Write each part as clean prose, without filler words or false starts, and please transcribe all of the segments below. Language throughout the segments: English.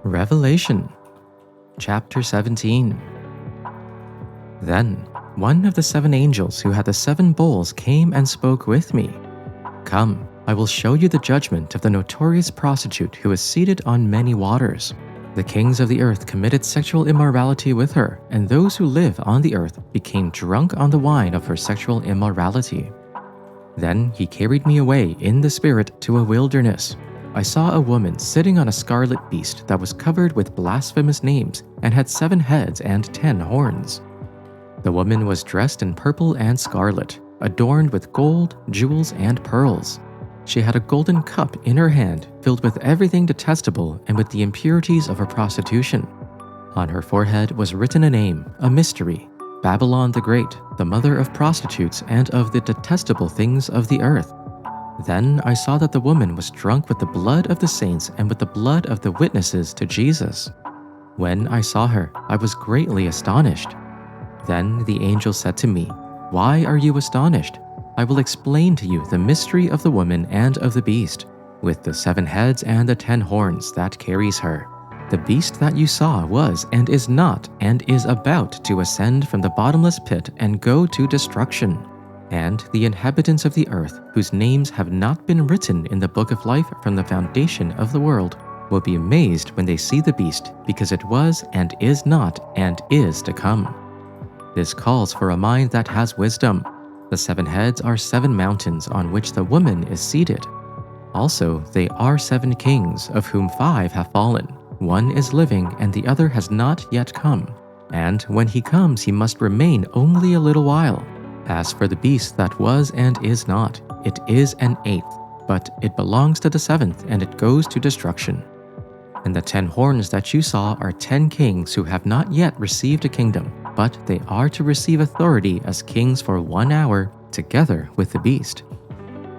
Revelation Chapter 17. Then one of the 7 angels who had the 7 bowls came and spoke with me. "Come, I will show you the judgment of the notorious prostitute who is seated on many waters. The kings of the earth committed sexual immorality with her, and those who live on the earth became drunk on the wine of her sexual immorality." Then he carried me away in the spirit to a wilderness. I saw a woman sitting on a scarlet beast that was covered with blasphemous names and had 7 heads and 10 horns. The woman was dressed in purple and scarlet, adorned with gold, jewels, and pearls. She had a golden cup in her hand filled with everything detestable and with the impurities of her prostitution. On her forehead was written a name, a mystery: Babylon the Great, the mother of prostitutes and of the detestable things of the earth. Then I saw that the woman was drunk with the blood of the saints and with the blood of the witnesses to Jesus. When I saw her, I was greatly astonished. Then the angel said to me, "Why are you astonished? I will explain to you the mystery of the woman and of the beast, with the 7 heads and the 10 horns that carries her. The beast that you saw was and is not and is about to ascend from the bottomless pit and go to destruction. And the inhabitants of the earth, whose names have not been written in the book of life from the foundation of the world, will be amazed when they see the beast, because it was and is not and is to come. This calls for a mind that has wisdom. The 7 heads are 7 mountains on which the woman is seated. Also, they are 7 kings, of whom 5 have fallen. One is living, and the other has not yet come. And when he comes, he must remain only a little while. As for the beast that was and is not, it is an 8th, but it belongs to the 7th, and it goes to destruction. And the 10 horns that you saw are 10 kings who have not yet received a kingdom, but they are to receive authority as kings for 1 hour, together with the beast.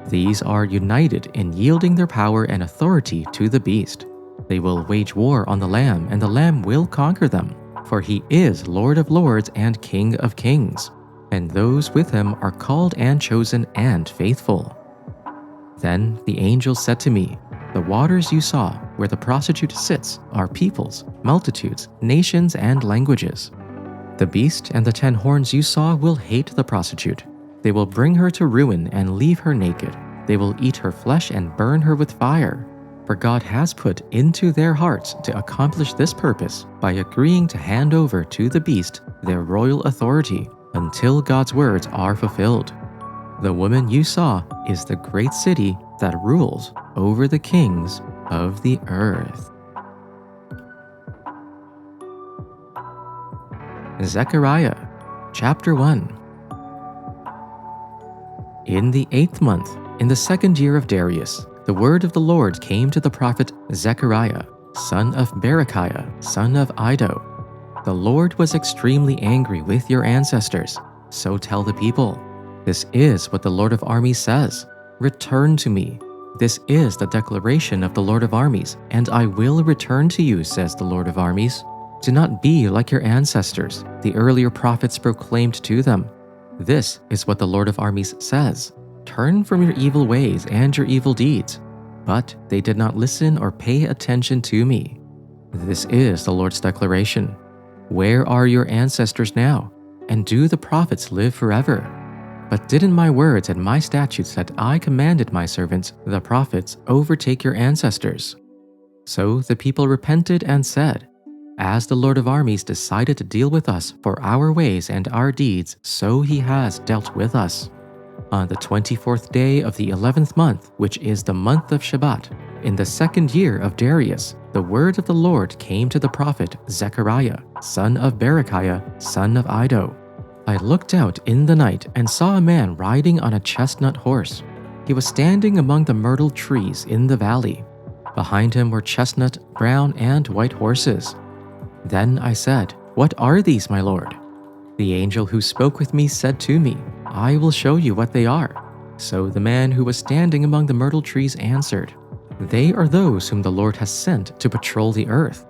These are united in yielding their power and authority to the beast. They will wage war on the Lamb, and the Lamb will conquer them, for he is Lord of lords and King of kings, and those with him are called and chosen and faithful. Then the angel said to me, "The waters you saw, where the prostitute sits, are peoples, multitudes, nations, and languages. The beast and the 10 horns you saw will hate the prostitute. They will bring her to ruin and leave her naked. They will eat her flesh and burn her with fire. For God has put into their hearts to accomplish this purpose by agreeing to hand over to the beast their royal authority until God's words are fulfilled. The woman you saw is the great city that rules over the kings of the earth." Zechariah Chapter 1. In the 8th month, in the 2nd year of Darius, the word of the Lord came to the prophet Zechariah, son of Berechiah, son of Iddo. "The Lord was extremely angry with your ancestors, so tell the people. This is what the Lord of armies says: Return to me. This is the declaration of the Lord of armies, and I will return to you, says the Lord of armies. Do not be like your ancestors, the earlier prophets proclaimed to them. This is what the Lord of armies says: Turn from your evil ways and your evil deeds. But they did not listen or pay attention to me. This is the Lord's declaration. Where are your ancestors now? And do the prophets live forever? But didn't my words and my statutes that I commanded my servants, the prophets, overtake your ancestors?" So the people repented and said, "As the Lord of armies decided to deal with us for our ways and our deeds, so he has dealt with us." On the 24th day of the 11th month, which is the month of Shabbat, in the 2nd year of Darius, the word of the Lord came to the prophet Zechariah, son of Berechiah, son of Iddo. I looked out in the night and saw a man riding on a chestnut horse. He was standing among the myrtle trees in the valley. Behind him were chestnut, brown, and white horses. Then I said, "What are these, my lord?" The angel who spoke with me said to me, "I will show you what they are." So the man who was standing among the myrtle trees answered, "They are those whom the Lord has sent to patrol the earth."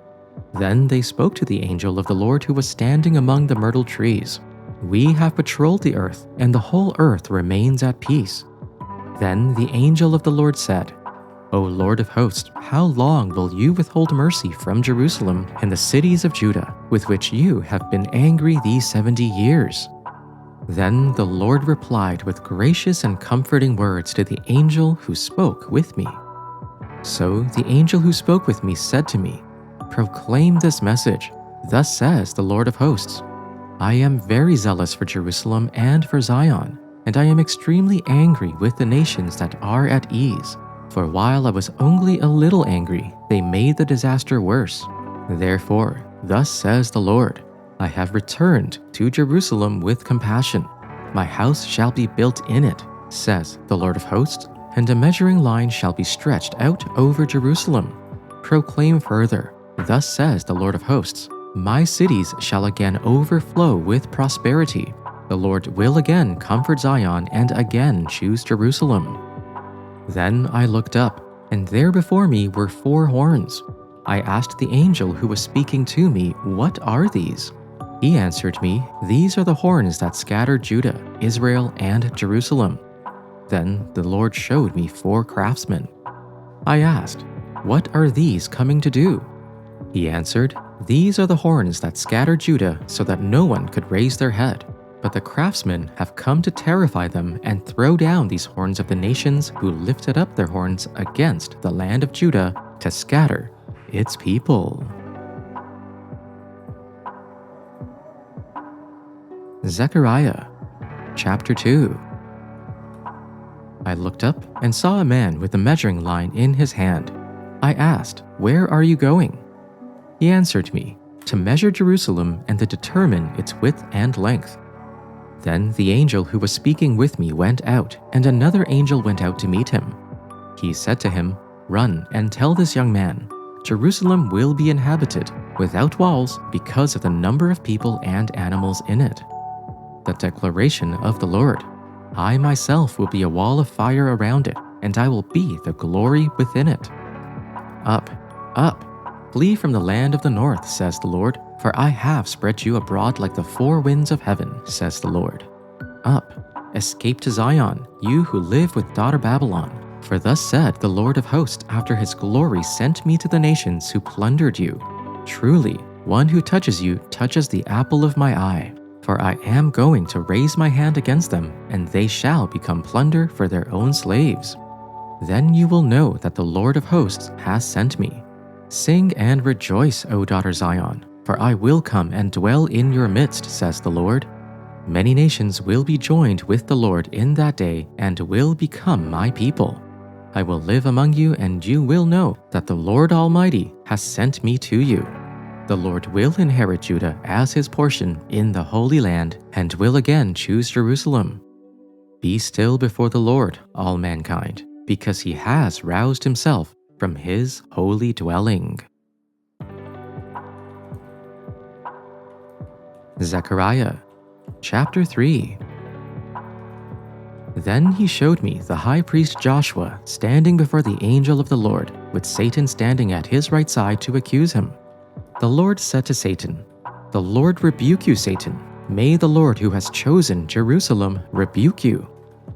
Then they spoke to the angel of the Lord who was standing among the myrtle trees. "We have patrolled the earth, and the whole earth remains at peace." Then the angel of the Lord said, O Lord of hosts, how long will you withhold mercy from Jerusalem and the cities of Judah, with which you have been angry these 70 years? Then the Lord replied with gracious and comforting words to the angel who spoke with me. So the angel who spoke with me said to me, "Proclaim this message. Thus says the Lord of hosts, I am very zealous for Jerusalem and for Zion, and I am extremely angry with the nations that are at ease. For while I was only a little angry, they made the disaster worse. Therefore, thus says the Lord, I have returned to Jerusalem with compassion. My house shall be built in it, says the Lord of hosts, and a measuring line shall be stretched out over Jerusalem. Proclaim further, thus says the Lord of hosts, my cities shall again overflow with prosperity. The Lord will again comfort Zion and again choose Jerusalem." Then I looked up, and there before me were 4 horns. I asked the angel who was speaking to me, "What are these?" He answered me, "These are the horns that scattered Judah, Israel, and Jerusalem." Then the Lord showed me 4 craftsmen. I asked, "What are these coming to do?" He answered, "These are the horns that scattered Judah so that no one could raise their head. But the craftsmen have come to terrify them and throw down these horns of the nations who lifted up their horns against the land of Judah to scatter its people." Zechariah Chapter 2. I looked up and saw a man with a measuring line in his hand. I asked, "Where are you going?" He answered me, "To measure Jerusalem and to determine its width and length." Then the angel who was speaking with me went out, and another angel went out to meet him. He said to him, "Run and tell this young man, Jerusalem will be inhabited without walls because of the number of people and animals in it." The declaration of the Lord, "I myself will be a wall of fire around it, and I will be the glory within it." Up, up, flee from the land of the north, says the Lord, for I have spread you abroad like the 4 winds of heaven, says the Lord. Up, escape to Zion, you who live with daughter Babylon, for thus said the Lord of hosts after his glory sent me to the nations who plundered you. Truly, one who touches you touches the apple of my eye, for I am going to raise my hand against them, and they shall become plunder for their own slaves. Then you will know that the Lord of hosts has sent me. Sing and rejoice, O daughter Zion, for I will come and dwell in your midst, says the Lord. Many nations will be joined with the Lord in that day and will become my people. I will live among you, and you will know that the Lord Almighty has sent me to you. The Lord will inherit Judah as his portion in the Holy Land and will again choose Jerusalem. Be still before the Lord, all mankind, because he has roused himself from his holy dwelling. Zechariah Chapter 3. Then he showed me the high priest Joshua standing before the angel of the Lord, with Satan standing at his right side to accuse him. The Lord said to Satan, "The Lord rebuke you, Satan. May the Lord who has chosen Jerusalem rebuke you.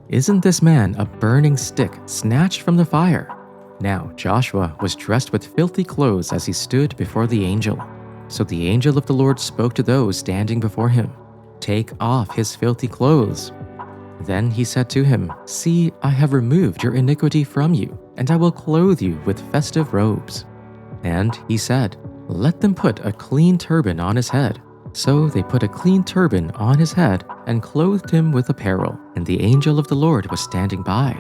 Isn't this man a burning stick snatched from the fire?" Now Joshua was dressed with filthy clothes as he stood before the angel. So the angel of the Lord spoke to those standing before him, "Take off his filthy clothes." Then he said to him, "See, I have removed your iniquity from you, and I will clothe you with festive robes." And he said, "Let them put a clean turban on his head." So they put a clean turban on his head and clothed him with apparel, and the angel of the Lord was standing by.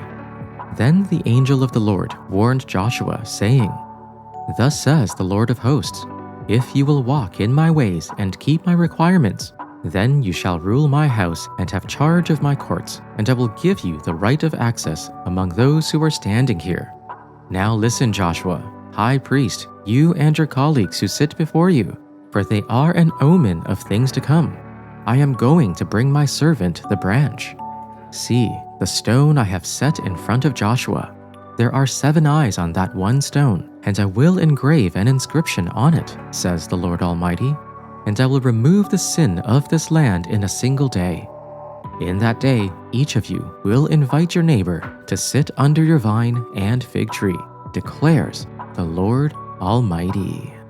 Then the angel of the Lord warned Joshua, saying, "Thus says the Lord of hosts, if you will walk in my ways and keep my requirements, then you shall rule my house and have charge of my courts, and I will give you the right of access among those who are standing here. Now listen, Joshua, high priest, you and your colleagues who sit before you, for they are an omen of things to come. I am going to bring my servant the branch. See, the stone I have set in front of Joshua. There are 7 eyes on that one stone, and I will engrave an inscription on it, says the Lord Almighty, and I will remove the sin of this land in a single day. In that day, each of you will invite your neighbor to sit under your vine and fig tree, declares the Lord Almighty.